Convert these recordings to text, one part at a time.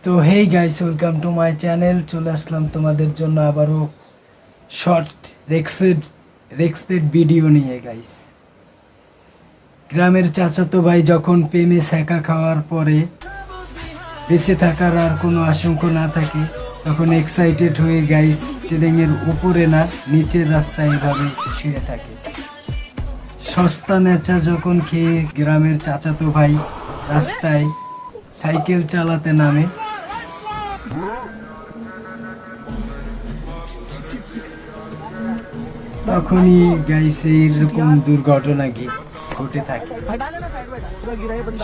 তো hey guys, welcome to my channel. চলে আসলাম তোমাদের জন্য আবারও শর্ট রেক্সপেক্ট ভিডিও নিয়ে। গাইস, গ্রামের চাচাতো ভাই যখন প্রেমে ছ্যাঁকা খাওয়ার পরে বেঁচে থাকার আর কোনো আশঙ্কা না থাকে, তখন এক্সাইটেড হয়ে গাইস ট্রেনের উপরে না নিচের রাস্তায় এভাবে শুয়ে থাকে। সস্তা নেচা যখন খেয়ে গ্রামের চাচাতো ভাই রাস্তায় সাইকেল চালাতে নামে, তখনই গাইস এইরকম দুর্ঘটনা ঘটে থাকে।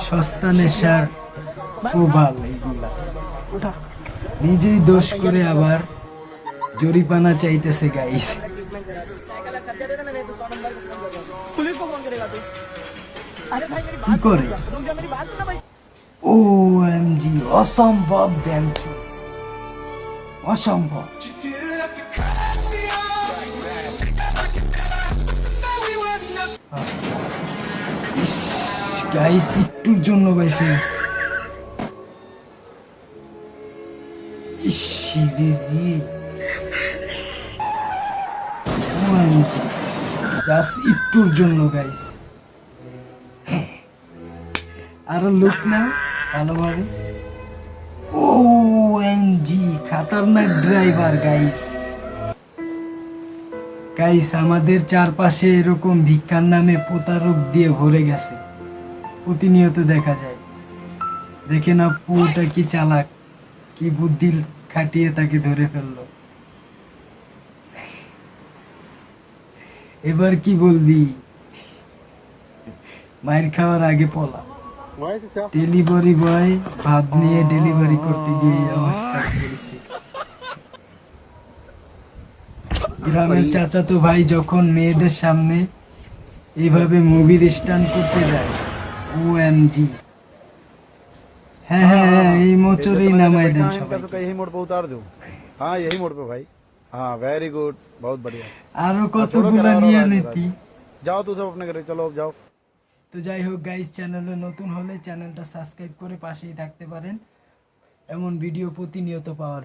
সস্তা নেশার প্রভাব এইগুলা, নিজেই দোষ করে আবার জরিমানা চাইতেছে গাইস। কি করে OMG, অসম্ভব ব্যাংক, অসম্ভব। গাইস একটুর জন্য বেঁচে গেছে। জাস্ট একটুর জন্য গাইস। আরো লুক না ভালোভাবে। OMG, খাতারনাক ড্রাইভার গাইস। গাইস, আমাদের চারপাশে এরকম ভিক্ষার নামে প্রতারক দিয়ে ভরে গেছে, প্রতিনিয়ত দেখা যায়। দেখে না পুরোটা কি চালাক, কি বুদ্ধি খাটিয়ে তাকে ধরে ফেললো। এবার কি বলবি? মায়ের খাওয়ার আগে পলা। ডেলিভারি বয় ভাত নিয়ে ডেলিভারি করতে গিয়ে এই অবস্থা করেছে। গ্রামের চাচাতো ভাই যখন মেয়েদের সামনে এইভাবে মুভির স্টান্ট করতে যায়, OMG। হ্যাঁ হ্যাঁ হ্যাঁ, এই মোচরেই নামাই দেন সবাই। यही मोड़ पे उतार दूं। हाँ यही मोड़ पे भाई। हाँ वेरी गुड, बहुत बढ़िया। আরো কতগুলা নিয়ে নিতি। जाओ तू सब अपने घरे, चलो जाओ। তো যাই হোক গাইস, চ্যানেলে নতুন হলে চ্যানেলটা সাবস্ক্রাইব করে পাশেই থাকতে পারেন এমন ভিডিও প্রতিনিয়ত পাওয়ার